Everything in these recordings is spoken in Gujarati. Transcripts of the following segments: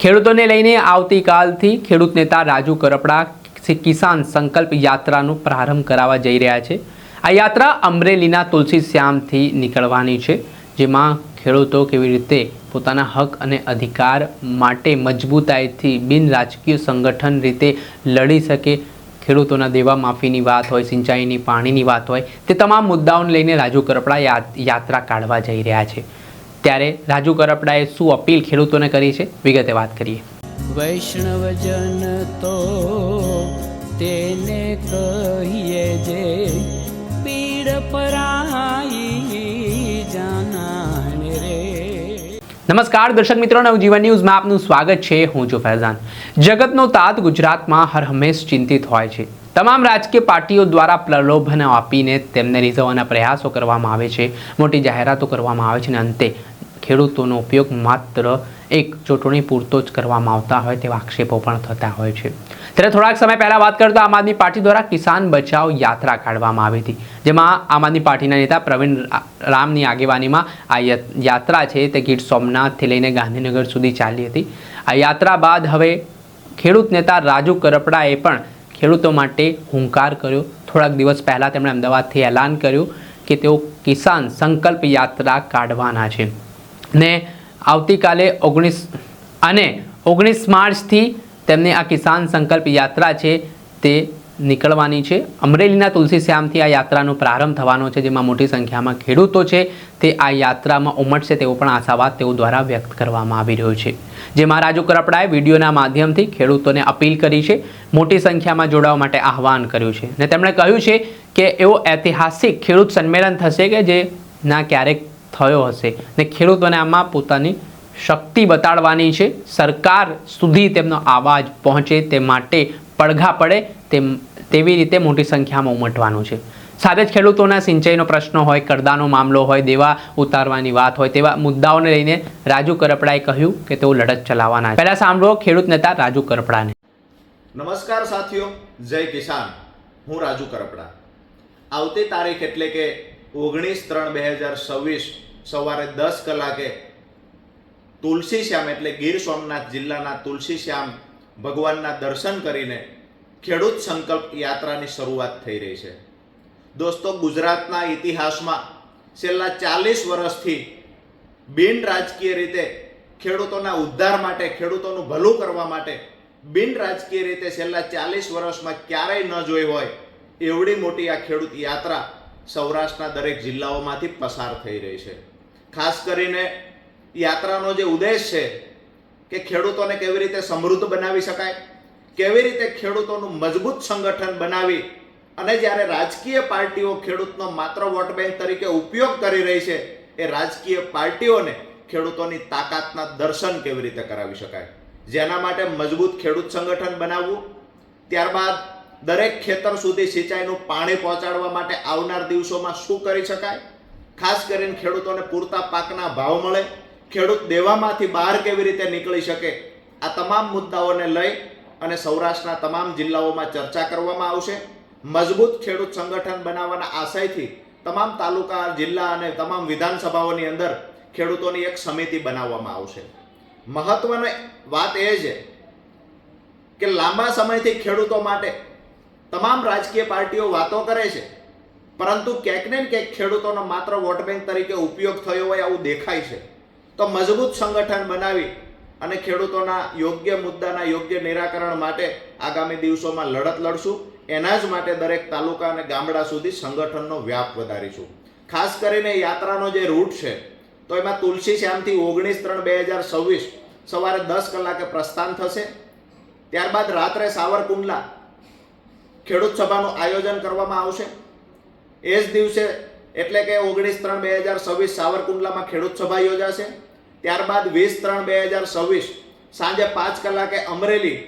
ખેડૂતોને લઈને આવતીકાલથી ખેડૂત નેતા રાજુ કરપડા કિસાન સંકલ્પ યાત્રાનો પ્રારંભ કરાવવા જઈ રહ્યા છે। આ યાત્રા અમરેલીના તુલસી શ્યામથી નીકળવાની છે, જેમાં ખેડૂતો કેવી રીતે પોતાના હક અને અધિકાર માટે મજબૂતાઈથી બિન રાજકીય સંગઠન રીતે લડી શકે, ખેડૂતોના દેવા માફીની વાત હોય, સિંચાઈની પાણીની વાત હોય, તે તમામ મુદ્દાઓને લઈને રાજુ કરપડા યાત્રા કાઢવા જઈ રહ્યા છે। ત્યારે રાજુ કરપડાએ શું અપીલ ખેડૂતોને કરી છે, વિગતે વાત કરીએ। વૈષ્ણવજન તો તેને કહીએ જે પીડ પરાઈ જાનાને રે। નમસ્કાર દર્શક મિત્રો, નવજીવન ન્યૂઝમાં આપનું સ્વાગત છે। હું છું ફૈઝાન। જગતનો તાત ગુજરાતમાં હર હંમેશ ચિંતિત હોય છે। તમામ રાજકીય પાર્ટીઓ દ્વારા પ્રલોભન આપીને તેમને રીઝવવાના પ્રયાસો કરવામાં આવે છે, મોટી જાહેરાતો કરવામાં આવે છે અને અંતે ખેડૂતોનો ઉપયોગ માત્ર એક ચૂંટણી પૂરતો જ કરવામાં આવતા હોય તેવા આક્ષેપો પણ થતા હોય છે। ત્યારે થોડાક સમય પહેલાં વાત કરતા આમ આદમી પાર્ટી દ્વારા કિસાન બચાવ યાત્રા કાઢવામાં આવી હતી, જેમાં આમ આદમી પાર્ટીના નેતા પ્રવીણ રામની આગેવાનીમાં આ યાત્રા છે તે ગીર સોમનાથથી લઈને ગાંધીનગર સુધી ચાલી હતી। આ યાત્રા બાદ હવે ખેડૂત નેતા રાજુ કરપડાએ પણ ખેડૂતો માટે હુંકાર કર્યો। થોડાક દિવસ પહેલાં તેમણે અમદાવાદથી એલાન કર્યું કે તેઓ કિસાન સંકલ્પ યાત્રા કાઢવાના છે ને આવતીકાલે 19 માર્ચથી તેમની આ કિસાન સંકલ્પ યાત્રા છે તે નીકળવાની છે। અમરેલીના તુલસી શ્યામથી આ યાત્રાનો પ્રારંભ થવાનો છે, જેમાં મોટી સંખ્યામાં ખેડૂતો છે તે આ યાત્રામાં ઉમટશે તેવો પણ આશાવાદ તેઓ દ્વારા વ્યક્ત કરવામાં આવી રહ્યો છે। જેમાં રાજુ કરપડાએ વિડીયોના માધ્યમથી ખેડૂતોને અપીલ કરી છે, મોટી સંખ્યામાં જોડાવા માટે આહવાન કર્યું છે અને તેમણે કહ્યું છે કે એવો ઐતિહાસિક ખેડૂત સંમેલન થશે કે જે ના ક્યારેક થયો હશે ને ખેડૂતોને આમાં પોતાની શક્તિ બતાડવાની છે। સરકાર સુધી તેમનો અવાજ પહોંચે તે માટે પડઘા પડે તેવી રીતે મોટી સંખ્યામાં ઉમટવાનું છે। સાથે જ ખેડૂતોના સિંચાઈનો પ્રશ્ન હોય, કરદાનો મામલો હોય, દેવા ઉતારવાની વાત હોય, તેવા મુદ્દાઓને લઈને રાજુ કરપડાએ કહ્યું કે તેઓ લડત ચલાવવાના છે। પહેલા સાંભળો ખેડૂત નેતા રાજુ કરપડાને। નમસ્કાર સાથીઓ, જય કિસાન। હું રાજુ કરપડા। આવતી તારીખ એટલે કે 19/3/2026 સવારે 10 કલાકે તુલસી શ્યામ એટલે ગીર સોમનાથ જિલ્લાના તુલસી શ્યામ ભગવાનના દર્શન કરીને ખેડૂત સંકલ્પ યાત્રાની શરૂઆત થઈ રહી છે। દોસ્તો, ગુજરાતના ઇતિહાસમાં છેલ્લા 40 વર્ષથી બિન રાજકીય રીતે ખેડૂતોના ઉદ્ધાર માટે, ખેડૂતોનું ભલું કરવા માટે બિન રાજકીય રીતે છેલ્લા 40 વર્ષમાં ક્યારેય ન જોઈ હોય એવડી મોટી આ ખેડૂત યાત્રા સૌરાષ્ટ્રના દરેક જિલ્લાઓમાંથી પસાર થઈ રહી છે। ખાસ કરીને યાત્રાનો જે ઉદ્દેશ છે કે ખેડૂતોને કેવી રીતે સમૃદ્ધ બનાવી શકાય, કેવી રીતે ખેડૂતોનું મજબૂત સંગઠન બનાવી અને જ્યારે રાજકીય પાર્ટીઓ ખેડૂતનો માત્ર વોટ બેંક તરીકે ઉપયોગ કરી રહી છે, એ રાજકીય પાર્ટીઓને ખેડૂતોની તાકાતના દર્શન કેવી રીતે કરાવી શકાય, જેના માટે મજબૂત ખેડૂત સંગઠન બનાવવું, ત્યારબાદ દરેક ખેતર સુધી સિંચાઈનું પાણી પહોંચાડવા માટે આવનાર દિવસોમાં શું કરી શકાય, ખાસ કરીને ખેડૂતોને પૂરતા પાકના ભાવ મળે, ખેડૂત દેવામાંથી બહાર કેવી રીતે નીકળી શકે, આ તમામ મુદ્દાઓને લઈ અને સૌરાષ્ટ્રના તમામ જિલ્લાઓમાં ચર્ચા કરવામાં આવશે। મજબૂત ખેડૂત સંગઠન બનાવવાના આશયથી તમામ તાલુકા, જિલ્લા અને તમામ વિધાનસભાઓની અંદર ખેડૂતોની એક સમિતિ બનાવવામાં આવશે। મહત્વની વાત એ છે કે લાંબા સમયથી ખેડૂતો માટે તમામ રાજકીય પાર્ટીઓ વાતો કરે છે, પરંતુ ક્યાંક ને ક્યાંક ખેડૂતોનો માત્ર વોટ બેંક તરીકે ઉપયોગ થયો હોય આવું દેખાય છે। તો મજબૂત સંગઠન બનાવી અને ખેડૂતોના યોગ્ય મુદ્દાના યોગ્ય નિરાકરણ માટે આગામી દિવસોમાં લડત લડશું। એના જ માટે દરેક તાલુકા અને ગામડા સુધી સંગઠનનો વ્યાપ વધારીશું। ખાસ કરીને યાત્રાનો જે રૂટ છે તો એમાં તુલસી શ્યામથી 19/3/2026 સવારે 10 કલાકે પ્રસ્થાન થશે। ત્યારબાદ રાત્રે સાવરકુંડલા ખેડૂત સભાનું આયોજન કરવામાં આવશે। એ જ દિવસે એટલે કે 19/3/2026 સાવરકુંડલામાં ખેડૂત સભા યોજાશે। ત્યારબાદ 20/3/2026 સાંજે 5 કલાકે અમરેલી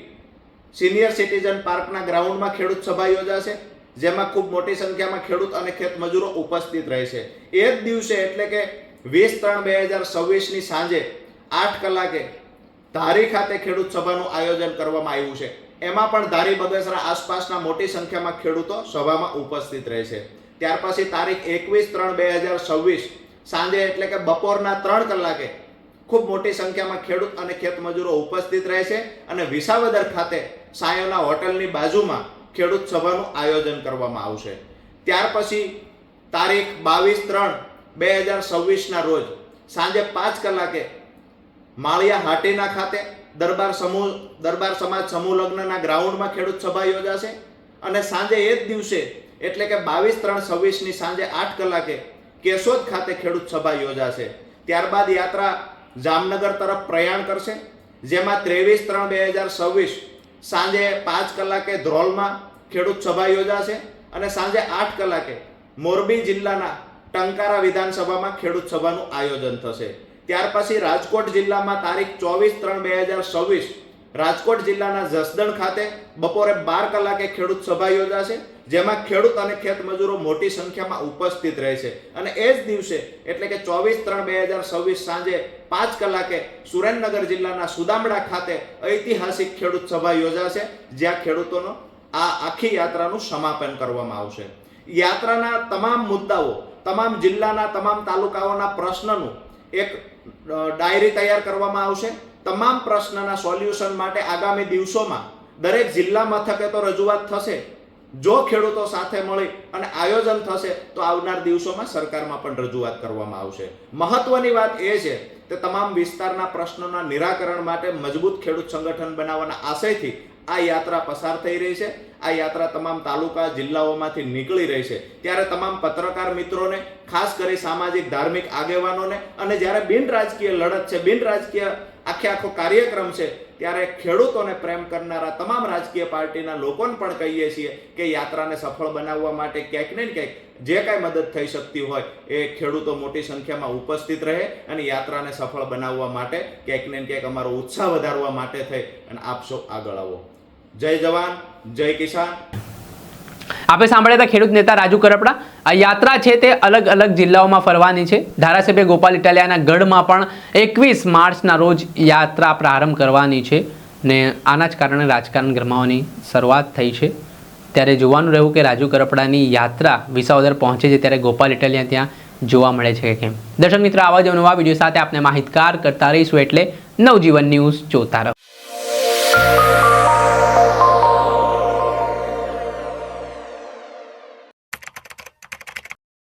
સિનિયર સિટીઝન પાર્કના ગ્રાઉન્ડમાં ખેડૂત સભા યોજાશે, જેમાં ખૂબ મોટી સંખ્યામાં ખેડૂત અને ખેતમજૂરો ઉપસ્થિત રહેશે। એ જ દિવસે એટલે કે 20/3/2026ની સાંજે 8 કલાકે ધારી ખાતે ખેડૂત સભાનું આયોજન કરવામાં આવ્યું છે। એમાં પણ ધારી બગસરા આસપાસના મોટી સંખ્યામાં ખેડૂતો સભામાં ઉપસ્થિત રહેશે। ત્યાર પછી તારીખ 21/3/2026 સાંજે એટલે કે બપોરના 3 કલાકે ખૂબ મોટી સંખ્યામાં ખેડૂત અને ખેતમજૂરો ઉપસ્થિત રહેશે અને વિસાવદર ખાતે સાયોના હોટલની બાજુમાં ખેડૂત સભાનું આયોજન કરવામાં આવશે. ત્યાર પછી તારીખ 22/3/2026ના રોજ સાંજે 5 કલાકે માળિયા હાટીના ખાતે દરબાર સમાજ સમૂહ લગ્નના ગ્રાઉન્ડમાં ખેડૂત સભા યોજાશે અને સાંજે એ જ દિવસે એટલે કે 22/3/26ની સાંજે 8 કલાકે કેશોદ ખાતે ખેડૂત સભા યોજાશે. ત્યારબાદ યાત્રા જામનગર તરફ પ્રયાણ કરશે, જેમાં 23/3/2026 સાંજે 5 કલાકે ધ્રોલમાં ખેડૂત સભા યોજાશે અને સાંજે 8 કલાકે મોરબી જિલ્લાના ટંકારા વિધાનસભામાં ખેડૂત સભાનું આયોજન થશે. ત્યાર પછી રાજકોટ જિલ્લામાં તારીખ 24/3/2026 રાજકોટ જિલ્લાના જસદણ ખાતે બપોરે 12 કલાકે ખેડૂત સભા યોજાશે, જેમાં ખેડૂત અને ખેતમજૂરો મોટી સંખ્યામાં ઉપસ્થિત રહેશે અને એ જ દિવસે એટલે કે 24/3/2026 સાંજે 5 કલાકે સુરેન્દ્રનગર જિલ્લાના સુદામડા ખાતે ઐતિહાસિક ખેડૂત સભા યોજાશે, જ્યાં ખેડૂતોનો આ આખી યાત્રાનું સમાપન કરવામાં આવશે. યાત્રાના તમામ મુદ્દાઓ, તમામ જિલ્લાના તમામ તાલુકાઓના પ્રશ્નનું એક ડાયરી તૈયાર કરવામાં આવશે. તમામ પ્રશ્નના સોલ્યુશન માટે આગામી દિવસોમાં દરેક જિલ્લા મથકે તો રજૂઆત થશે. જો ખેડૂતો સાથે મળી અને આયોજન થશે તો આવનાર દિવસોમાં સરકારમાં પણ રજૂઆત કરવામાં આવશે. મહત્વની વાત એ છે કે તમામ વિસ્તારના પ્રશ્નોના નિરાકરણ માટે મજબૂત ખેડૂત સંગઠન બનાવવાના આશયથી આ યાત્રા પસાર થઈ રહી છે. આ યાત્રા તમામ તાલુકા જિલ્લાઓમાંથી નીકળી રહી છે. ત્યારે તમામ પત્રકાર મિત્રોને, ખાસ કરી સામાજિક ધાર્મિક આગેવાનોને અને જ્યારે બિન રાજકીય લડત છે, બિન રાજકીય આખો કાર્યક્રમ છે, ત્યારે ખેડૂતોને પ્રેમ કરનારા તમામ રાજકીય પાર્ટીના લોકોને પણ કહીએ છીએ કે યાત્રાને સફળ બનાવવા માટે ક્યાંક ને ક્યાંક જે કાંઈ મદદ થઈ શકતી હોય એ ખેડૂતો મોટી સંખ્યામાં ઉપસ્થિત રહે અને યાત્રાને સફળ બનાવવા માટે ક્યાંક ને ક્યાંક અમારો ઉત્સાહ વધારવા માટે થઈ અને આપ સૌ આગળ આવો. જય જવાન, જય કિસાન. આપણે સાંભળ્યા હતા ખેડૂત નેતા રાજુ કરપડા. આ યાત્રા છે તે અલગ અલગ જિલ્લાઓમાં ફરવાની છે. ધારાસભ્ય ગોપાલ ઇટાલિયાના ગઢમાં પણ 21 માર્ચના રોજ યાત્રા પ્રારંભ કરવાની છે ને આના જ કારણે રાજકારણ ગરમાવાની શરૂઆત થઈ છે. ત્યારે જોવાનું રહ્યું કે રાજુ કરપડાની યાત્રા વિસાવદર પહોંચે છે ત્યારે ગોપાલ ઇટાલિયા ત્યાં જોવા મળે છે કે કેમ. દર્શક મિત્રો, આવા જ નવા વિડીયો સાથે આપણે માહિતગાર કરતા રહીશું, એટલે નવજીવન ન્યૂઝ જોતા રહો.